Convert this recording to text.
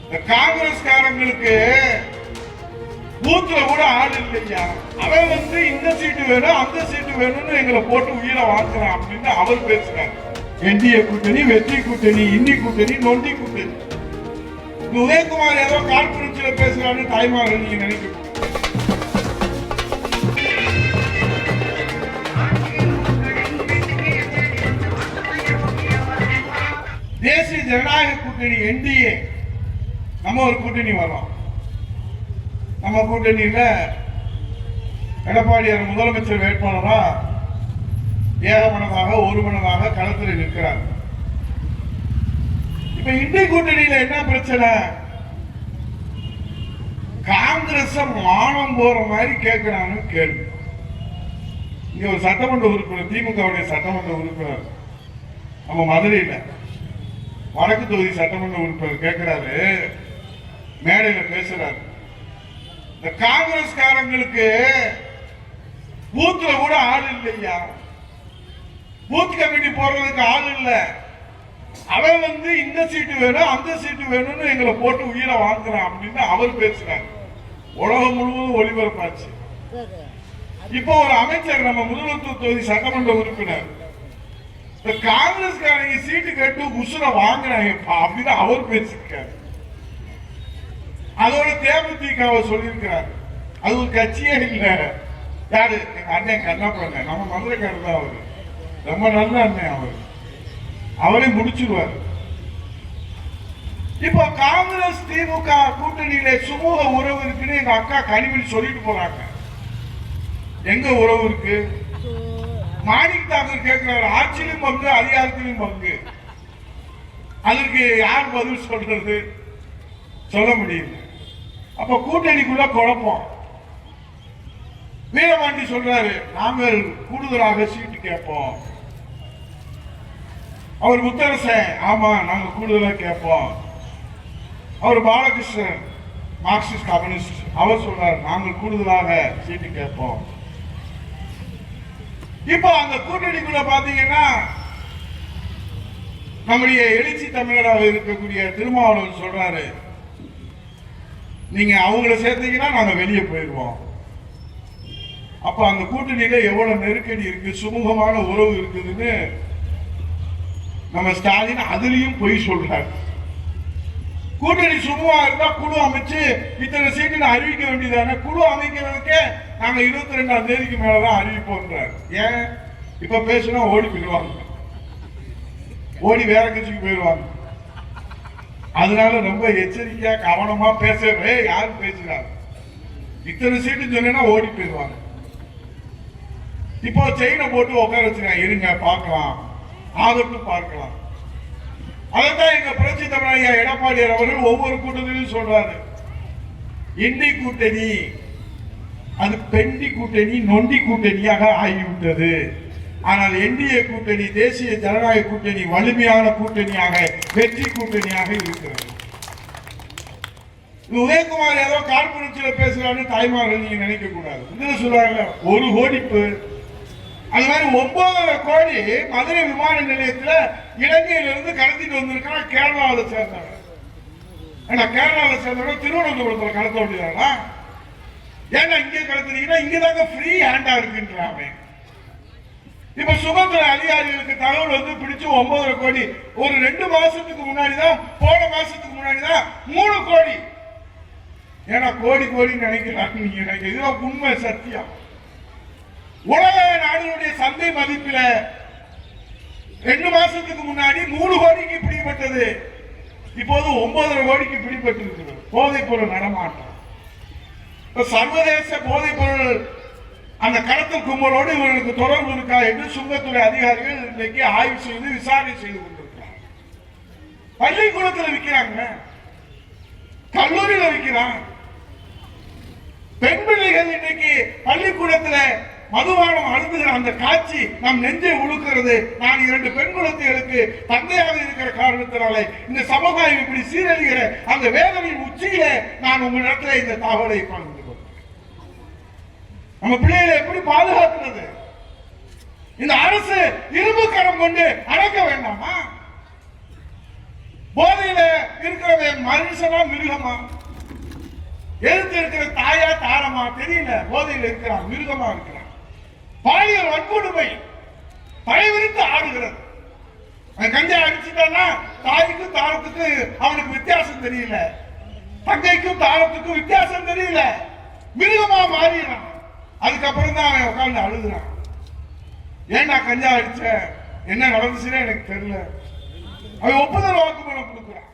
இந்த காங்கிரஸ்காரங்களுக்கு பூத்துல கூட ஆள் இல்லையா, அவன் இந்த சீட்டு வேணும் அந்த சீட்டு வேணும்னு எங்களை போட்டு உயிரை வாங்குறான் அப்படின்னு அவர் பேசுறாரு. என்டிஏ கூட்டணி, வெற்றி கூட்டணி, இந்தி கூட்டணி, நொண்டி கூட்டணி. உதயகுமார் ஏதோ கான்பரன்ஸ்ல பேசுறாரு தாய்மார்கள் நீங்க நினைக்க. தேசிய ஜனநாயக கூட்டணி என்டிஏ நம்ம ஒரு கூட்டணி வரோம். நம்ம கூட்டணியில எடப்பாடியார் முதலமைச்சர் வேட்பாளரா ஏகமனதாக ஒருமனதாக களத்தில் நிற்கிறார். இப்ப இந்திய கூட்டணியில என்ன பிரச்சனை? காங்கிரஸ் மானம் போற மாதிரி கேட்கிறான்னு கேள்வி. இங்க ஒரு சட்டமன்ற உறுப்பினர், திமுகவுடைய சட்டமன்ற உறுப்பினர், நம்ம மதுரையில வடக்கு தொகுதி சட்டமன்ற உறுப்பினர் கேட்கிறாரு, மேடையில பேசுறாரு, இந்த காங்கிரஸ்காரங்களுக்கு பூத்துல கூட ஆள் இல்லையா, பூத் கமிட்டி போடுறதுக்கு ஆள் இல்ல, அவன் இந்த சீட்டு வேணும் அந்த சீட்டு வேணும்னு எங்களை போட்டு உயிரை வாங்குறான் அப்படின்னு அவர் பேசுறாரு. உலகம் முழுவதும் ஒளிபரப்பாச்சு. இப்போ ஒரு அமைச்சர், நம்ம முதல்வர் தொகுதி சட்டமன்ற உறுப்பினர், காங்கிரஸ்காரங்க சீட்டு கேட்டு உசுர வாங்குறாங்க அப்படின்னு அவர் பேசியிருக்காரு. அதோட தேமுதிகவை சொல்லியிருக்கிறார். அது ஒரு கட்சியே இல்ல. யாரு? எங்க அண்ணன் கண்ணப்பண்ண, நம்ம மதுரைக்காரர் தான் அவரு, ரொம்ப நல்ல அண்ணன் அவரே முடிச்சிருவார். இப்ப காங்கிரஸ் திமுக கூட்டணியில சுமூக உறவு இருக்குன்னு எங்க அக்கா கனிமொழி சொல்லிட்டு போறாங்க. எங்க உறவு இருக்கு? மாணிக் தாக்கர் கேட்கிறாரு, ஆட்சியிலும் பங்கு அதிகாரத்திலும் பங்கு. அதற்கு யார் பதில் சொல்றது? சொல்ல முடியல. அப்ப கூட்டணிக்குள்ள குழப்பம். வீரபாண்டி சொல்றாரு, நாங்கள் கூடுதலாக சீட்டு கேட்போம். அவர் முத்தரசன், ஆமா நாங்க கூடுதலா கேட்போம். அவர் பாலகிருஷ்ணன், மார்க்சிஸ்ட் கம்யூனிஸ்ட், அவர் சொல்றாரு, நாங்கள் கூடுதலாக சீட்டு கேட்போம். இப்போ அந்த கூட்டணிக்குள்ள பாத்தீங்கன்னா நம்முடைய எழுச்சி தமிழராக இருக்கக்கூடிய திருமாவளவன் சொல்றாரு, நீங்க அவங்கள சேர்த்தீங்கன்னா நாங்க வெளியே போயிடுவோம். அப்ப அந்த கூட்டணியில எவ்வளவு நெருக்கடி இருக்கு, சுமூகமான உறவு இருக்குதுன்னு நம்ம ஸ்டாலின் அதுலயும் பொய் சொல்றாரு. கூட்டணி சுமூகமா இருந்தா குழு அமைச்சு இத்தனை சீட்டு அறிவிக்க வேண்டியதானே. குழு அமைக்கிறதுக்கே நாங்க 22ஆம் தேதிக்கு மேலதான் அறிவிப்போம். ஏன் இப்ப பேசுனா ஓடி போயிடுவாங்க, ஓடி வேற கட்சிக்கு போயிடுவாங்க. அதனால ரொம்ப எச்சரிக்கையா கவனமா பேசவே. யாரு பேசுறாரு? இத்தனை சீட்டு சொன்னா ஓடி போயிடுவாங்க. இப்போ செயினை போட்டு உட்கார வச்சுருக்காங்க, இருங்க பார்க்கலாம், ஆதரவு பார்க்கலாம். அதான் எங்க புரட்சி தமிழக எடப்பாடியார் அவர்கள் ஒவ்வொரு கூட்டத்திலும் சொல்றாரு, இந்தி கூட்டணி அது பெண்டி கூட்டணி, நொண்டி கூட்டணியாக ஆகிவிட்டது. ஆனால் என்டிஏ கூட்டணி, தேசிய ஜனநாயக கூட்டணி வலிமையான கூட்டணியாக, வெற்றி கூட்டணியாக இருக்கிறது. உதயகுமார் ஏதோ கான்பரன்ஸ்ல பேசுறாரு தாய்மார்கள் நீங்க நினைக்க கூடாது. இதுல சொல்றாங்க ஒரு கோடிப்பு. அது மாதிரி 9.5 கோடி மதுரை விமான நிலையத்தில் இலங்கையிலிருந்து கடத்திட்டு வந்திருக்காங்க. கேரளாவில் சேர்ந்தவங்க. கேரளாவில் சேர்ந்தவங்க திருவனந்தபுரத்தில் கடத்த வேண்டியதானா? ஏன்னா இங்கே கடத்துறீங்கன்னா இங்கதாங்க ஃப்ரீ ஹேண்டா இருக்குன்றாங்க. இப்ப சுகாதார அதிகாரிகளுக்கு தகவல் பிடிச்சு 9.5 கோடி ஒரு 2 மாசத்துக்கு முன்னாடிதான், போன மாசத்துக்கு முன்னாடிதான் 3 கோடி. ஏன்னா கோடி கோடி நினைக்கிறாங்க. நீங்க நினைக்க இதுதான் உண்மை, சத்தியம். உலக நாடுகளுடைய சந்தை மதிப்பில் 2 மாசத்துக்கு முன்னாடி 3 கோடிக்கு பிடிபட்டது, இப்போது 9.5 கோடிக்கு பிடிபட்டிருக்கிறது போதைப் பொருள் நடமாட்டம். சர்வதேச போதைப் பொருள் அந்த கடத்தல் கும்பலோடு இவர்களுக்கு தொடர்பு இருக்கா என்று சுங்கத்துறை அதிகாரிகள் இன்றைக்கு ஆய்வு செய்து விசாரணை செய்து கொண்டிருக்கிறார். பள்ளிக்கூடத்தில் விற்கிறாங்க, கல்லூரியில் விற்கிறான். பெண் பிள்ளைகள் இன்னைக்கு பள்ளிக்கூடத்தில் மதுபானம் அருந்துகிற அந்த காட்சி நம் நெஞ்சை உழுக்கிறது. நான் 2 பெண் குழந்தைகளுக்கு தந்தையாக இருக்கிற காரணத்தினாலே இந்த சமுதாயம் இப்படி சீரழிகிற அந்த வேதனையின் உச்சியில நான் உங்களிடத்தில் இந்த தகவலை பகிர்ந்து கொள்கிறேன். நம்ம பிள்ளைகளை எப்படி பாதுகாக்கிறது? இந்த அரசு இரும்பு கரம் கொண்டு அடக்க வேண்டாமா? போதையில இருக்கிறவன் மனுஷனா மிருகமா, எழுத்து இருக்கிற தாயா தாரமா தெரியல. போதையில இருக்கிறான், மிருகமா இருக்கிறான். பாலியல் வன்கொடுமை தலைவிரித்து ஆடுகிறது. கஞ்சா அடிச்சுட்டான்னா தாய்க்கும் தாரத்துக்கு அவனுக்கு வித்தியாசம் தெரியல, தங்கைக்கும் தாரத்துக்கும் வித்தியாசம் தெரியல, மிருகமா மாறிடுறான். அதுக்கப்புறம் தான் அவன் உட்கார்ந்து அழுகுறான். ஏன் நான் கஞ்சா அடிச்ச, என்ன நடந்துச்சுன்னு எனக்கு தெரியல. அவன் ஒப்புதல் வாக்குமூலம் கொடுக்குறான்.